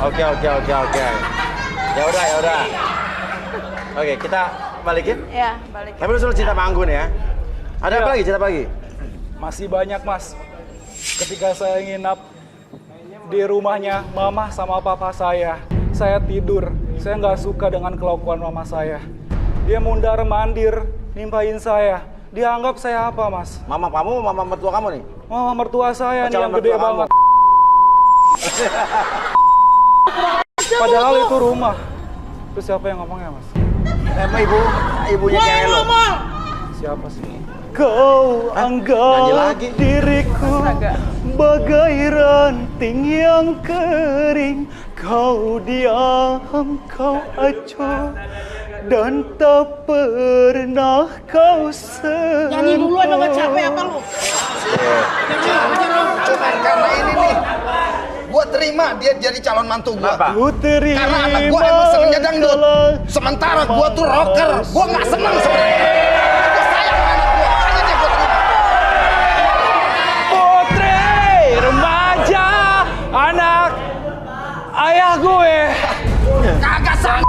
Oke. Ya udah. Oke, kita balikin? Ya, balikin. Tapi lu selalu cinta sama Anggun ya? Ada apa lagi? Cinta apa lagi? Masih banyak, Mas. Ketika saya nginap di rumahnya mama sama papa saya tidur. Saya nggak suka dengan kelakuan mama saya. Dia mundar-mandir, nimpahin saya. Dia anggap saya apa, Mas? Mama kamu, mama mertua kamu nih? Mama mertua saya nih yang Calon gede mertua banget. Padahal itu rumah. Itu siapa yang ngomongnya, Mas? Emang ibunya cewek lo? Siapa sih? Kau anggap diriku bagai ranting yang kering. Kau diam, kau acuh, dan tak pernah kau sentuh. Nyanyi dulu emang gak capek apa lu? Cuman karena ini nih, gua terima dia jadi calon mantu gua. Ku terima. Karena anak gua emang senengnya dangdut. Sementara gua tuh rocker, gua nggak seneng sebenarnya. Gua sayang sama anak gua, makanya dia gua terima. Putri remaja, anak ayah gue. Kagak sama.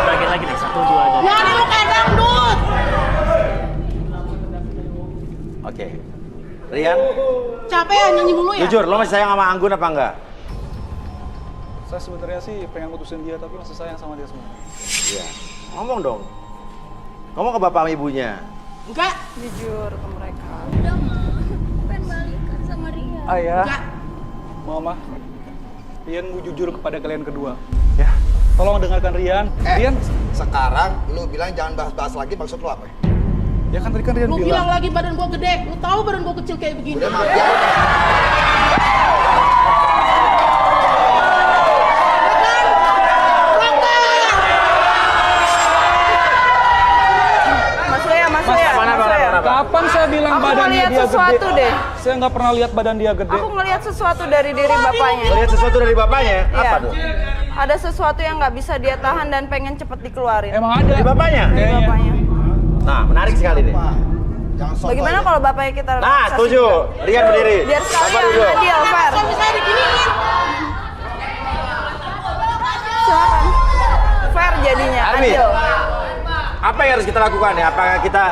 Lagi nih, 1, 2 aja. Nyanyi lu kayak dangdut. Oke. Rian, Capek ya nyanyi mulu ya? jujur, lo masih sayang sama Anggun apa enggak? Saya sebenarnya sih pengen putusin dia, tapi masih sayang sama dia semua. Iya. Ngomong dong. Ngomong ke bapak sama ibunya. Enggak. Jujur ke mereka. Udah mah, pengen balikan sama Ria. Ayah, Enggak. Mama, Rian mau jujur kepada kalian kedua. Ya, tolong dengarkan Rian. Rian, Sekarang lu bilang jangan bahas-bahas lagi, maksud lu apa? ya kan tadi kan Rian Lu bilang bilang. lagi badan gua gede. Lu tahu badan gua kecil kayak begini. Udah mah biar. Masuk ya. Mana? Kapan saya bilang Aku badannya ngeliat dia sesuatu gede? deh. Saya nggak pernah lihat badan dia gede. Aku ngelihat sesuatu dari diri bapaknya. Lihat sesuatu dari bapaknya? Iya. Apa tuh? Ada sesuatu yang nggak bisa dia tahan dan pengen cepet dikeluarin. Emang ada? Dari bapaknya? Dari Kayaknya. bapaknya. Nah, menarik sekali nih. Jangan sombong. Bagaimana kalau bapaknya kita Nah, relaksasi setuju. juga? Rian berdiri. Biar Bapak sekalian duduk. adil, fair. Suami saya diginiin. Silakan. Fair jadinya, Arbi. adil. Apa yang harus kita lakukan ya? Apakah kita...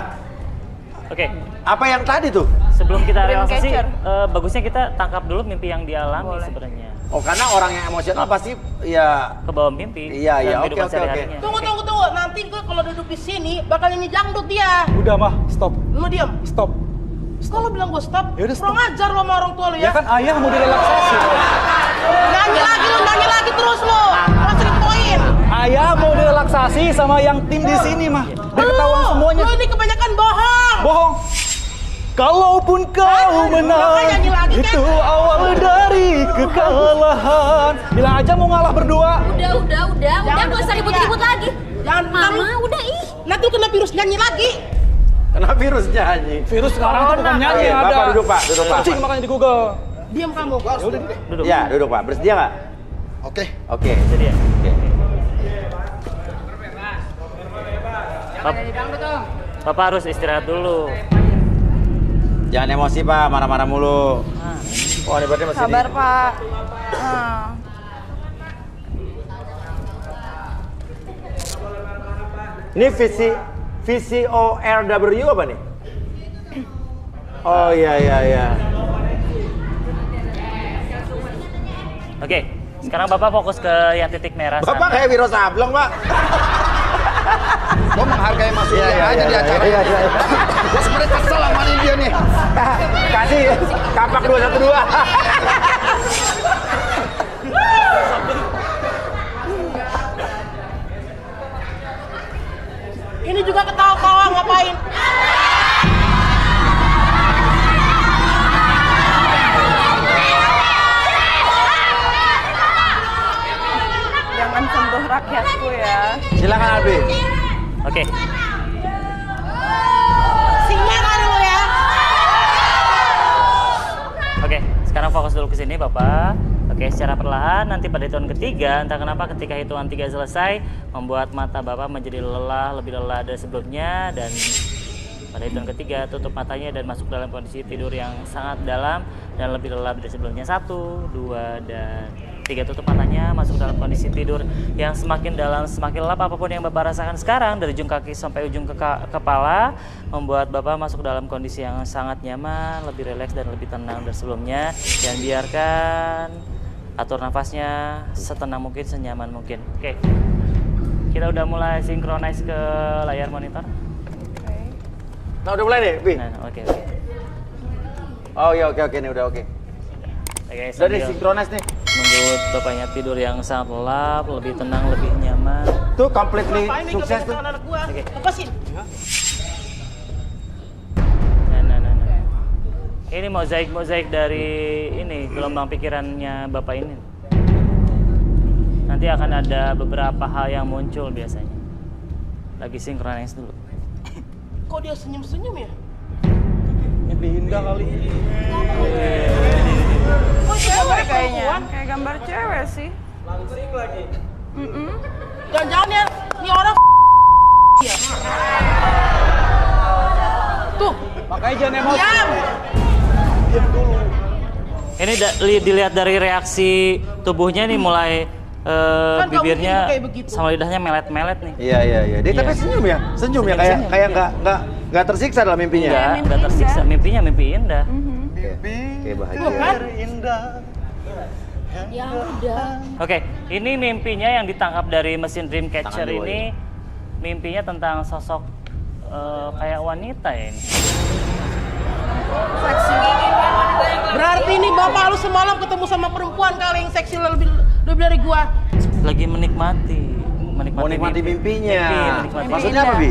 Oke, Apa yang tadi tuh? sebelum kita Dream relaksasi, catcher. bagusnya kita tangkap dulu mimpi yang dialami Boleh. sebenarnya. Oh, karena orang yang emosional pasti ya... Ke bawah mimpi. Iya, dalam iya, oke, kehidupan oke, sehari-harinya. Tunggu. Nanti gua kalau duduk di sini bakal nyanyi dangdut dia. Udah mah, stop, Lu diam. stop. Kalau bilang gua stop, Yaudah, stop. kurang ajar lo sama orang tua lu Ya ya. kan ayah mau direlaksasi. Nyanyi lagi terus lu. Langsung poin. Ayah mau direlaksasi sama yang tim di sini mah. Biar ketahuan semuanya. Lu ini kebanyakan bohong. Bohong. Kalaupun kau menang, nyanyi lagi, kan? itu awal dari kekalahan. Bilang aja mau ngalah berdua. Udah, Jangan gak usah ribut-ribut lagi. Jangan Mama, udah ih. Nanti lu kena virus nyanyi lagi. Kenapa virus nyanyi? Virus sekarang tuh bukan nyanyi Oke, ada. Bapak duduk, Pak. Duduk, Pak. Cing makanya di Google. Diam kamu. Duduk. Ya, duduk, Pak. Bersedia nggak? Oke. Oke. Jadi ya. Oke. Bapak harus istirahat dulu. Jangan emosi, Pak. Marah-marah mulu. Oh, ini berarti masih Sabar, di... Pak. Nah. Ini VCORW apa nih? Oh, iya. Oke, sekarang Bapak fokus ke yang titik merah Bapak sana. kayak Wiro Sableng, Pak. Gua menghargai Mas William aja di acara iya, ini. iya. Gua sebenarnya kesel sama dia nih. Kasih kapak 212. Ini juga ketawa-tawa ngapain? Jangan sentuh rakyatku ya. Silakan Albi. Oke, Singa kan lu ya? oke. Sekarang fokus dulu ke sini, Bapak. Oke, secara perlahan nanti pada hitungan ketiga, entah kenapa ketika hitungan 3 selesai, membuat mata Bapak menjadi lelah, lebih lelah dari sebelumnya, dan Pada hitungan ketiga, tutup matanya dan masuk dalam kondisi tidur yang sangat dalam dan lebih lelap dari sebelumnya. 1, 2, dan 3. Tutup matanya, masuk dalam kondisi tidur yang semakin dalam, semakin lelap. Apapun yang Bapak rasakan sekarang, dari ujung kaki sampai ujung kepala, membuat Bapak masuk dalam kondisi yang sangat nyaman, lebih rileks dan lebih tenang dari sebelumnya. Dan biarkan atur nafasnya setenang mungkin, senyaman mungkin. Oke, kita udah mulai synchronize ke layar monitor. Nah udah mulai nih, Bi? Nah, oke. Oh iya, oke, nih udah oke. Oke, Udah sambil disinkronis nih. membuat Bapaknya tidur yang sangat lelap, lebih tenang, lebih nyaman. Tuh completely Apa ini sukses tuh. kebanyakan anak gua? Oke. Lepasin. Nah. Ini mozaik dari ini gelombang pikirannya Bapak ini. Nanti akan ada beberapa hal yang muncul biasanya. Lagi synchronize dulu. Kok dia senyum-senyum ya? Mimpi indah kali. Kok Cewek dia kayaknya, perempuan? kayak gambar cewek sih. Jangan-jangan ya, ini orang ya. Tuh, Makanya jangan emosi. diam. Diam dulu. Ini dilihat dari reaksi tubuhnya nih mulai Kan nggak bibirnya mungkin kayak begitu. sama lidahnya melet-melet nih. Iya. Dia tapi Iya. senyum ya? Senyum ya, Senyum. kayak nggak tersiksa dalam mimpinya. Enggak tersiksa. Mimpinya mimpi indah. Kayak bahagia. Kan? Ya udah. Oke, ini mimpinya yang ditangkap dari mesin Dreamcatcher Tangan dua, ini. Mimpinya tentang sosok kayak wanita ya ini. Berarti ini bapak lu semalam ketemu sama perempuan kali yang seksi lebih dari gua. Lagi menikmati Mau nikmati mimpinya. menikmati Maksudnya apa, Bi?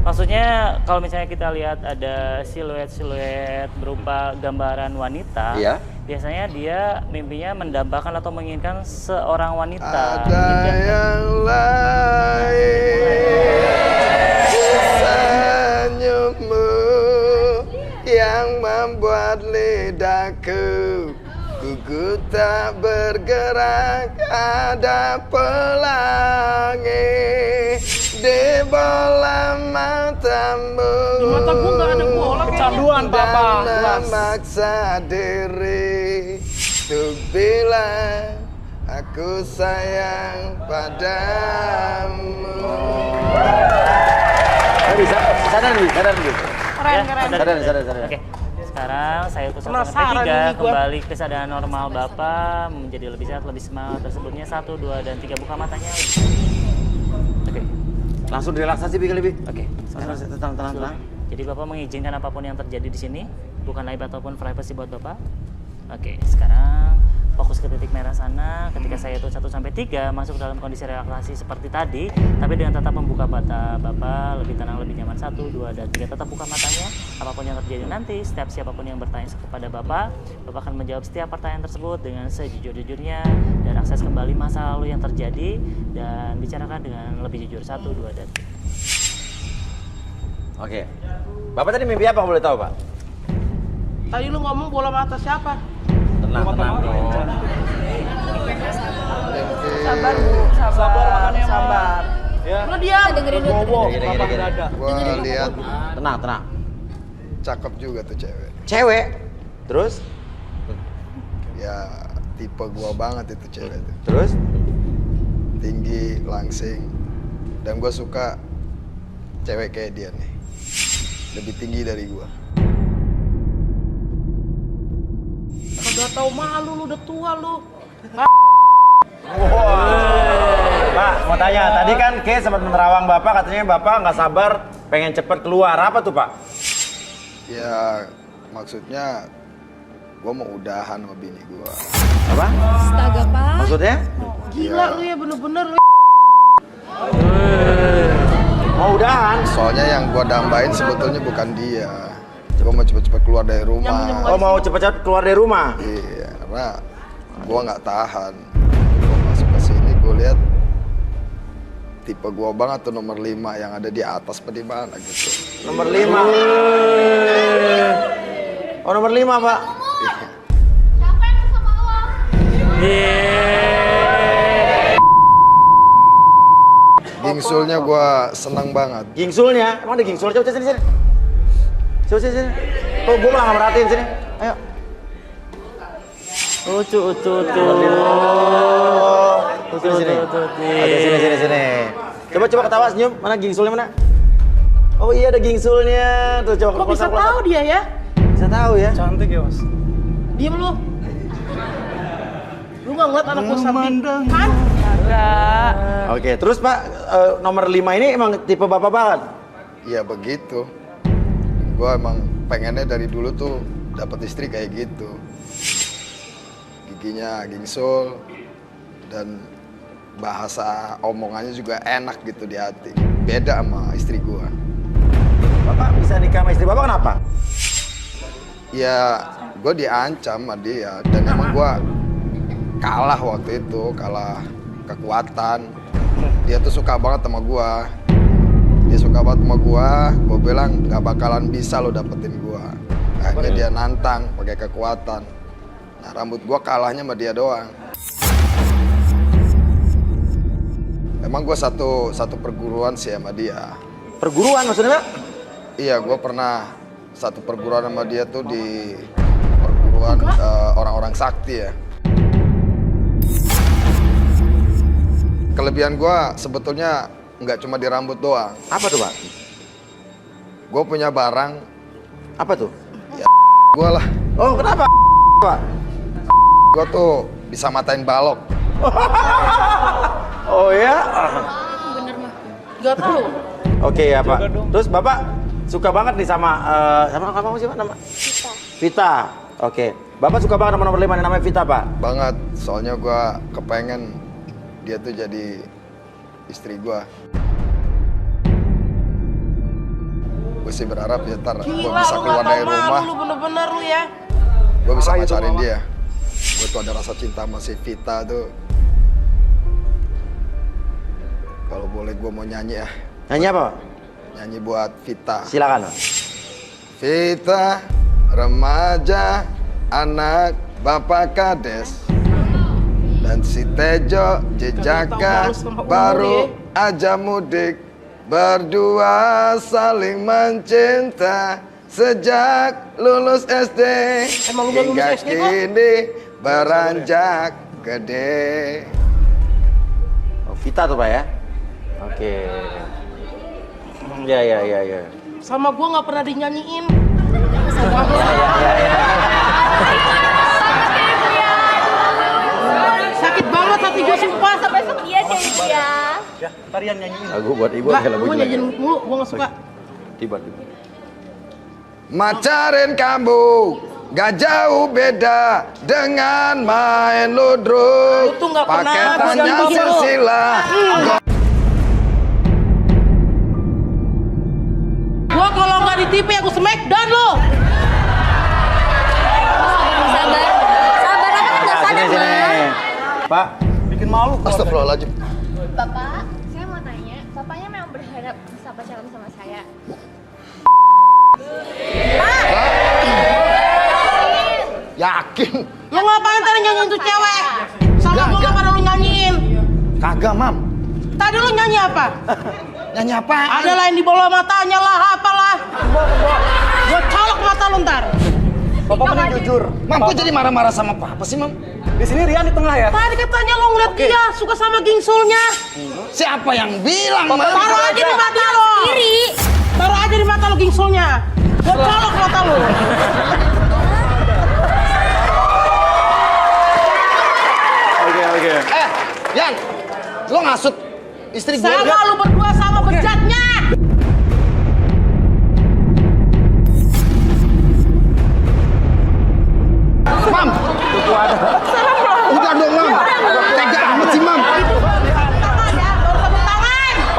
Maksudnya kalau misalnya kita lihat ada siluet-siluet berupa gambaran wanita, Iya. biasanya dia mimpinya mendambakan atau menginginkan seorang wanita. Ada Gitu. yang lain senyummu yang membuat lidahku gugup tak bergerak. Ada pelangi di bola matamu. Di mata gua nggak ada bola kayaknya. Kecanduan papa. Dan Jelas. memaksa diri untuk bilang aku sayang padamu. Bisa, sadar, Bi. Keren. Sadar. Oke, sekarang saya utus sampai Penasaran 3, ini gua. kembali kesadaran normal Bapak, menjadi lebih sehat, lebih semangat. Tersebutnya 1, 2, dan 3, buka matanya. Oke, Langsung relaksasi, Bi, kali, Bi. oke. Tenang. Jadi Bapak mengizinkan apapun yang terjadi di sini, bukan aib ataupun privacy buat Bapak. Oke, sekarang fokus ke titik merah sana. Ketika saya hitung 1 sampai 3, masuk dalam kondisi relaksasi seperti tadi, tapi dengan tetap membuka mata Bapak, lebih tenang, lebih nyaman. 1, 2, dan 3, tetap buka matanya. Apapun yang terjadi nanti, setiap siapapun yang bertanya kepada Bapak akan menjawab setiap pertanyaan tersebut dengan sejujur-jujurnya dan akses kembali masa lalu yang terjadi dan bicarakan dengan lebih jujur. 1, 2, dan 3. Oke. Bapak tadi mimpi apa boleh tahu, Pak? Tadi lu ngomong bola mata siapa? Tenang dong. Sabar Bu, sabar. Ya. Lu diam. Dengerin dulu. Bobo, Gini. papa dada. Gua lihat Tenang. cakep juga tuh cewek. Cewek. Terus? Ya tipe gua banget itu cewek tuh. Terus? Tinggi, langsing. Dan gua suka cewek kayak dia nih. Lebih tinggi dari gua. Udah tahu malu lu, udah tua lu. Pak, mau tanya, tadi kan Kay sempat menerawang Bapak, katanya Bapak nggak sabar pengen cepet keluar. Apa tuh, Pak? Ya maksudnya gua mau udahan sama bini gua. Apa? Astaga, Pak. Maksudnya? Gila lu ya, bener-bener lu. Mau udahan? Soalnya yang gua dambain sebetulnya bukan dia. Gua mau cepet-cepet keluar dari rumah. Oh, mau cepet-cepet keluar dari rumah? Iya, karena gua nggak tahan. Gua masuk ke sini, gua lihat tipe gua banget tuh nomor 5 yang ada di atas apa di mana gitu. Nomor 5. Oh, nomor 5, Pak. Siapa yang sama lo? Gingsulnya gua senang banget. Gingsulnya? Emang ada gingsul? Coba sini. Sini. Tuh, gue malah nggak merhatiin sini. Ayo. Lucu. Sini. Oke, sini. Coba ketawa, senyum. Mana gingsulnya mana? Oh iya, ada gingsulnya. Tuh, coba Kok bisa tahu dia ya? Bisa tahu ya? Cantik ya mas. Diem lu. Lu nggak ngeliat anak gue cantik kan? Oke, terus Pak, nomor 5 ini emang tipe bapak banget? Ya begitu. Gue emang pengennya dari dulu tuh dapat istri kayak gitu. Giginya gingsul dan bahasa omongannya juga enak gitu di hati. Beda sama istri gue. Bapak bisa nikah sama istri bapak kenapa? Ya gue diancam sama dia dan emang gue kalah waktu itu, kalah kekuatan. Dia tuh suka banget sama gue. Dia suka banget sama gue bilang gak bakalan bisa lo dapetin gue. Akhirnya dia nantang pakai kekuatan. Nah rambut gue kalahnya sama dia doang. Emang gue satu perguruan sih sama dia. Perguruan maksudnya Pak? Iya, gue pernah satu perguruan sama dia tuh di perguruan orang-orang sakti ya. Kelebihan gue sebetulnya nggak cuma di rambut doang. Apa tuh Pak? Gue punya barang, Apa tuh? gue lah. Oh kenapa Pak? Gue tuh bisa matain balok. Oh ya? Gak tahu. Oke ya Pak. Terus Bapak suka banget nih sama apa sih Pak nama? Vita. Oke. Bapak suka banget sama nomor 5 yang namanya Vita Pak? Banget, soalnya gue kepengen dia tuh jadi istri gue. Gue sih berharap ya ntar gue Gila bisa lu keluar gak dari tau rumah, malu lu bener-bener lu ya. gue bisa Apa itu, pacarin Mama? dia. Gue tuh ada rasa cinta sama si Vita tuh. Kalau boleh gue mau nyanyi ya, Nyanyi apa Pak? nyanyi buat Vita. Silakan Pak. Vita, remaja, anak bapak kades. Dan si Tejo, jejaka, baru aja mudik. Berdua saling mencinta sejak lulus SD. Emang lu udah lulus hingga SD kok? kini beranjak gede. Oh, Vita tuh Pak ya? Oke. Ya. Sama gue nggak pernah dinyanyiin. Sakit banget hati gue sumpah. Sampai setia deh dia. Ya, tarian nyanyiin. Lagu buat ibu Gak, kayak lagu gue jelek. nyanyiin mulu, gue nggak suka. Tiba-tiba. Macarin kamu gak jauh beda dengan main ludruk. Lu tuh nggak pernah Paketannya ganti lo. silsilah. Gue kalau nggak di TV aku smackdown lo. Sabar apa kan nggak sadar Sini. mas. Pak, Bikin malu. Astagfirullahaladzim. Bapak, saya mau tanya, bapaknya memang berharap bisa pacaran sama saya. Yakin? Lu ngapain tadi nyanyiin tuh cewek? Sama gue nggak pernah lu nyanyiin. Kagak, Mam. Tadi lu nyanyi apa? Nyanyi apa? Ada lain di bola matanya lah, apalah. Gue colok mata lu ntar. Bapak mending jujur. Mam, kok jadi marah-marah sama papa sih, Mam? Di sini Rian di tengah ya. Tadi katanya lo ngeliat dia suka sama gingsulnya. Siapa yang bilang, Mam? Taruh aja di mata lo. Taruh aja di mata lo gingsulnya. Gue colok mata lo. Oke. Yan, lo ngasut istri gue. Sama lu berdua sama bejatnya. Mam, udah dong, Mam. Tega amat sih, Mam.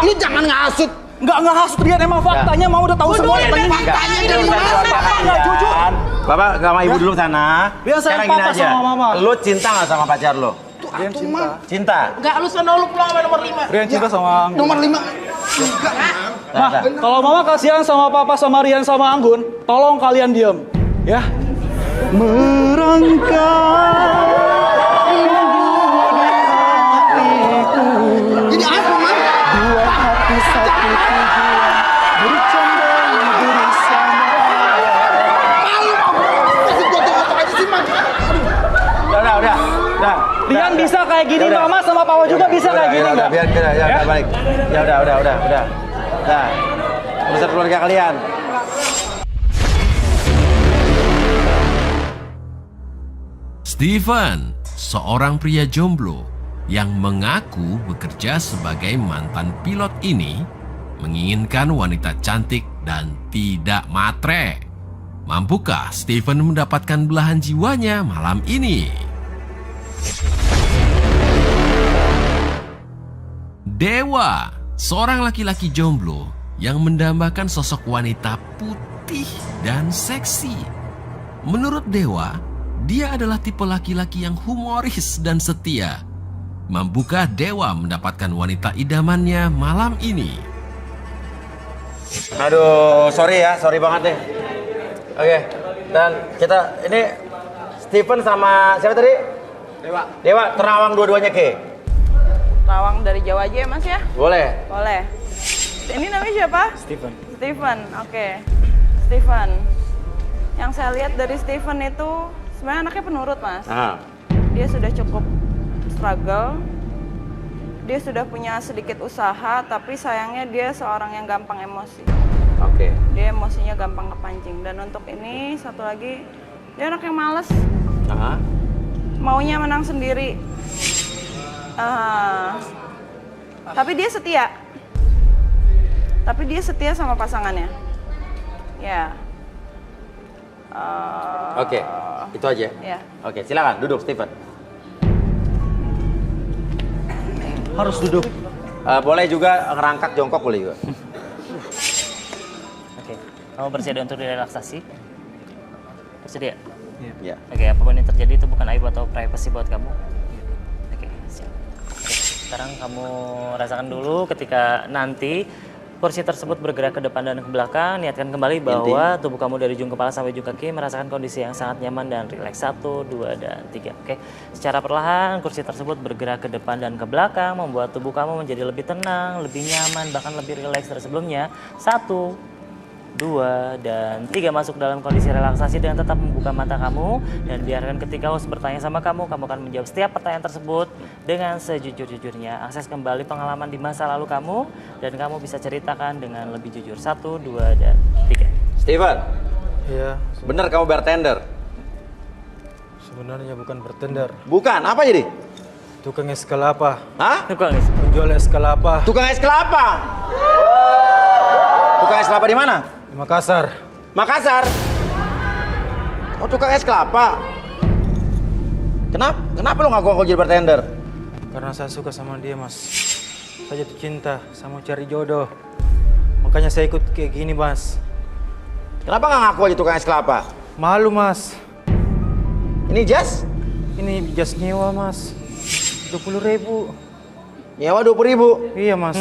Lu jangan ngasut. Enggak hasut Rian, emang faktanya mau udah tahu semua. Peduli deh, Faktanya faktanya dari dari mana? mana? Enggak jujur. Bapak sama ibu dulu sana. Biar saya Sekarang gini papa aja. sama mama. Lo cinta nggak sama pacar lo? Rian cinta. Cinta. Enggak, lu sana lu pulang sama nomor 5. Rian cinta sama Anggun. Nomor 5. Mah, kalau mama kasihan sama papa sama Rian sama Anggun, tolong kalian diem, ya. Ini apa, Mam? Kan bisa kayak gini, Yaudah. Mama sama Papa juga bisa kayak gini Udah, nggak? biar kita ya, balik. Ya udah. Nah, urusan keluarga kalian. Steven, seorang pria jomblo yang mengaku bekerja sebagai mantan pilot ini, menginginkan wanita cantik dan tidak matre. Mampukah Steven mendapatkan belahan jiwanya malam ini? Dewa, seorang laki-laki jomblo yang mendambakan sosok wanita putih dan seksi. Menurut Dewa, dia adalah tipe laki-laki yang humoris dan setia. Mampukah Dewa mendapatkan wanita idamannya malam ini? Aduh, sorry banget deh. Oke, dan kita ini Steven sama siapa tadi? Dewa, terawang dua-duanya ke? Rawang dari Jawa aja ya Mas ya? Boleh. Boleh. Ini namanya siapa? Steven. Steven, oke. Steven. Yang saya lihat dari Steven itu sebenarnya anaknya penurut Mas. Nah, Dia sudah cukup struggle. Dia sudah punya sedikit usaha, tapi sayangnya dia seorang yang gampang emosi. oke. Dia emosinya gampang kepancing. Dan untuk ini satu lagi, dia anak yang males. Nah, Maunya menang sendiri. Tapi dia setia. Tapi dia setia sama pasangannya. Ya. oke. Itu aja. Ya. Oke, silakan duduk Steven. Harus duduk. Boleh juga ngerangkak jongkok boleh juga. Oke, kamu bersedia untuk direlaksasi? Bersedia? Ya. Oke, apapun yang terjadi itu bukan aib atau privasi buat kamu. Oke, siap. Oke, sekarang kamu rasakan dulu ketika nanti kursi tersebut bergerak ke depan dan ke belakang. Niatkan kembali bahwa tubuh kamu dari ujung kepala sampai ujung kaki merasakan kondisi yang sangat nyaman dan rileks. 1, 2, dan 3. Oke, secara perlahan kursi tersebut bergerak ke depan dan ke belakang, membuat tubuh kamu menjadi lebih tenang, lebih nyaman, bahkan lebih rileks dari sebelumnya. 1, 2, dan 3. Masuk dalam kondisi relaksasi dengan tetap membuka mata kamu dan biarkan ketika host bertanya sama kamu akan menjawab setiap pertanyaan tersebut dengan sejujur-jujurnya. Akses kembali pengalaman di masa lalu kamu dan kamu bisa ceritakan dengan lebih jujur. 1, 2, dan 3. Steven, Iya, bener kamu bartender? sebenarnya bukan bartender. Bukan, apa jadi? Tukang es kelapa. Hah? Tukang es. Penjual es kelapa Tukang es kelapa? Tukang es kelapa di mana? di Makassar. Makassar? Oh, tukang es kelapa? Kenapa lo ngaku jadi bartender? Karena saya suka sama dia, Mas. Saya jatuh cinta, saya mau cari jodoh. Makanya saya ikut kayak gini, Mas. Kenapa nggak ngaku aja tukang es kelapa? Malu, Mas. Ini jas? Ini jas nyewa, Mas. 20.000. Nyewa 20.000. Iya, Mas.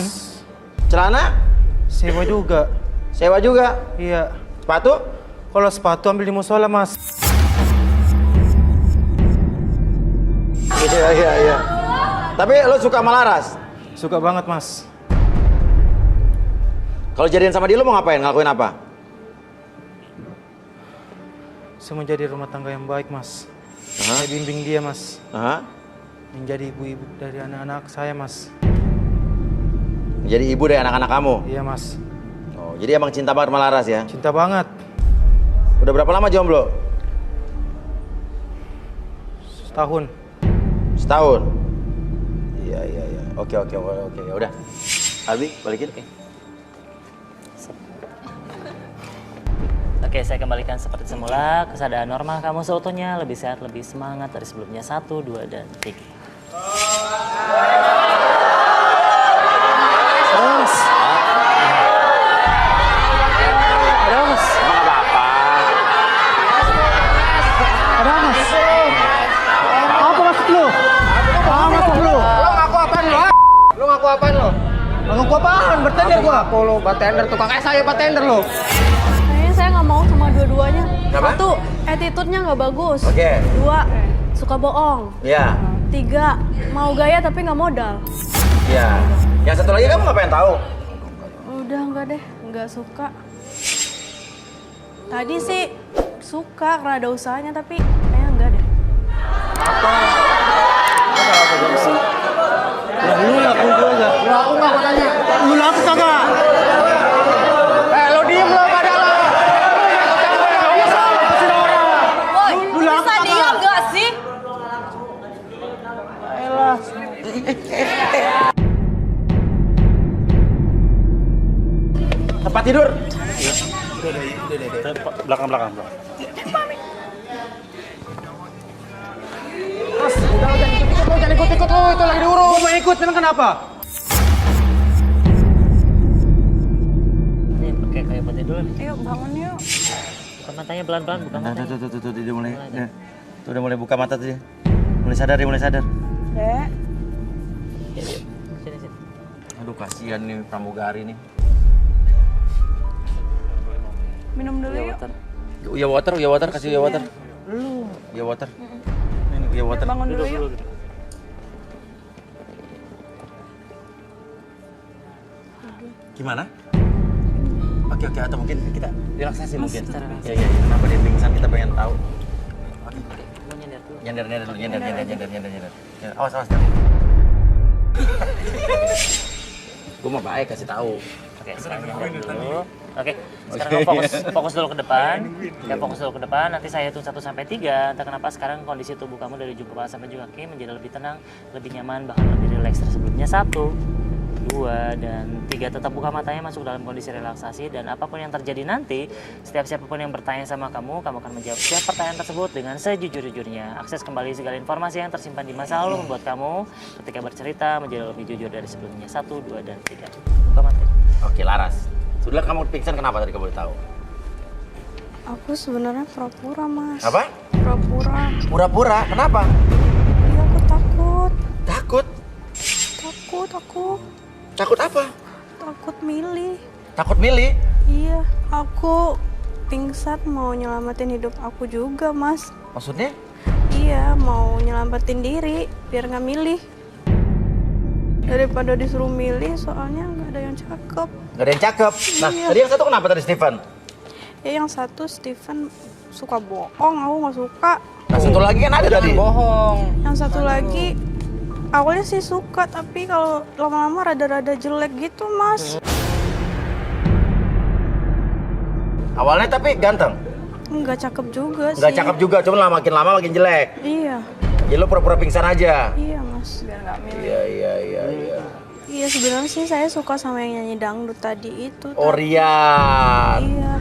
Celana? Sewa juga. Sewa juga. Iya. Sepatu? Kalau sepatu ambil di musola, Mas. Iya. Tapi lo suka sama Laras? Suka banget, Mas. Kalau jadian sama dia lo mau ngapain? Ngelakuin apa? Saya mau jadi rumah tangga yang baik, Mas. Hah? Saya bimbing dia, Mas. Hah? Menjadi ibu-ibu dari anak-anak saya, Mas. Jadi ibu dari anak-anak kamu? Iya, Mas. Oh, jadi emang cinta banget sama Laras ya? Cinta banget. Udah berapa lama jomblo? Setahun. Setahun? Iya. Oke. Ya udah. Albi, balikin. Oke, saya kembalikan seperti semula. Kesadaran normal kamu seutuhnya, lebih sehat, lebih semangat dari sebelumnya. 1, 2, dan 3. Terus. Terus. Emang apa-apa? Ada, Mas. Apa maksud lu? Apa maksud lu? Lo ngaku apaan lo? Lo ngaku apaan lo? Ngaku apaan? Bertender gua. Ngaku lo bartender, tukang es saya bartender lo. Kayaknya saya nggak mau sama dua-duanya. Kenapa? 1, attitude-nya nggak bagus. Oke. 2, suka bohong. Iya. 3, mau gaya tapi nggak modal. Iya. Yang satu lagi kamu nggak pengen tahu? Udah nggak deh, nggak suka. Tadi sih suka karena ada usahanya tapi kayaknya enggak deh. Apa sih? Lu laku gua aja. Lu laku nggak katanya? Lu laku kagak? Lo diem lo pada lo. Woi, bisa diam gak sih? Tempat tidur. Belakang. Jangan ikut-ikut lu, itu lagi diurus. Gua mau ikut, emang kenapa? Nih, pakai kayu putih dulu nih. Ayo bangun yuk. Buka matanya pelan-pelan, buka Nah, matanya. tuh, dia mulai. Nah, tuh udah mulai buka mata tuh dia. Mulai sadar. Dek, Sini. Aduh, kasihan nih pramugari nih. minum dulu yuk. Uya water, kasih Uya water. Uya water. Ini Uya water. Bangun dulu yuk. Gimana? Oke, atau mungkin kita relaksasi mungkin. Ya. Kenapa dia pingsan, kita pengen tahu. Lu nyender dulu. Nyender. Ya, awas tadi. Gue mau baik kasih tahu. Oke, sekarang nyender dulu. Oke, sekarang kamu fokus dulu ke depan. Ya, fokus dulu ke depan. Nanti saya hitung 1 sampai 3. Entah kenapa sekarang kondisi tubuh kamu dari ujung kepala sampai ujung kaki menjadi lebih tenang, lebih nyaman, bahkan lebih rileks dari sebelumnya. 1, 2, dan 3. Tetap buka matanya, masuk dalam kondisi relaksasi. Dan apapun yang terjadi nanti, siapapun yang bertanya sama kamu akan menjawab setiap pertanyaan tersebut dengan sejujur-jujurnya. Akses kembali segala informasi yang tersimpan di masa lalu membuat kamu ketika bercerita menjadi lebih jujur dari sebelumnya. 1, 2, dan 3. Buka mata. Oke, Laras. Sudah kamu pingsan kenapa tadi kamu tahu? Aku sebenarnya pura-pura, Mas. Apa? Pura-pura. Pura-pura? Kenapa? Iya, aku takut. Takut? Takut aku. Takut apa? Takut milih. Takut milih? Iya, aku pingsan mau nyelamatin hidup aku juga, Mas. Maksudnya? Iya, mau nyelamatin diri biar nggak milih. Daripada disuruh milih, soalnya nggak ada yang cakep. Gak ada yang cakep. Nah, Iya. tadi yang satu kenapa tadi Steven? Ya yang satu Steven suka bohong, aku nggak suka. Nah, satu lagi kan ada tadi. Bohong. Yang satu lagi awalnya sih suka, tapi kalau lama-lama rada-rada jelek gitu, Mas. Awalnya tapi ganteng. Nggak cakep juga sih. Nggak cakep juga, cuma makin lama makin jelek. Iya, Jadi lo pura-pura pingsan aja. iya, Mas. Biar nggak milih. Iya. Iya, sebenarnya sih saya suka sama yang nyanyi dangdut tadi itu. Oh, Rian. Iya,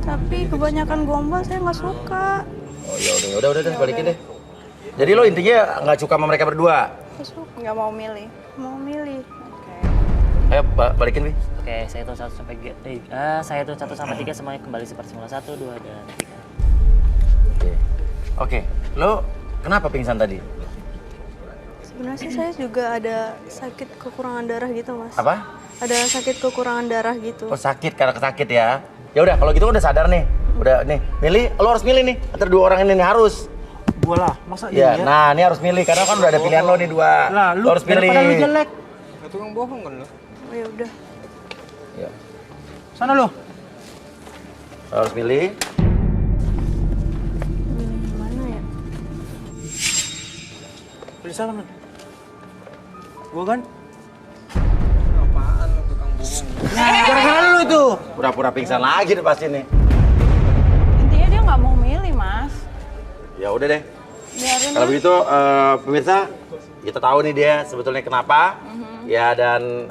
tapi kebanyakan gombal saya nggak suka. Oh, ya udah, balikin deh. Jadi lo intinya nggak suka sama mereka berdua? Nggak mau milih. Mau milih. Ayo balikin, Bi. Oke, saya hitung 1 sampai 3 semuanya kembali seperti semula. 1, 2, dan 3. Oke. Lo kenapa pingsan tadi? Sebenarnya sih saya juga ada sakit kekurangan darah gitu, Mas. Apa? Ada sakit kekurangan darah gitu. Oh, sakit, karena sakit ya. Ya udah, kalau gitu udah sadar nih. Udah nih, milih, lo harus milih nih antara dua orang ini nih, harus. Gua lah, masa Ya, iya? nah ini harus milih karena kan udah ada pilihan lo nih dua. Lah, Lo harus milih. daripada lu jelek. Itu yang bohong kan lo. Oh, ya udah. Ya. Sana lo. Lo harus milih. Milih yang mana ya? Pilih sana man. Gua kan? Apaan lo tukang bohong? Gara-gara lu itu. Pura-pura pingsan lagi nih pasti nih. Intinya dia nggak mau milih, Mas. Ya udah deh. Biarin Kalau lah. begitu pemirsa, kita tahu nih dia sebetulnya kenapa. Ya, dan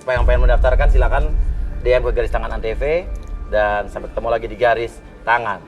yang pengen mendaftarkan silakan DM ke Garis Tangan Antv, dan sampai ketemu lagi di Garis Tangan.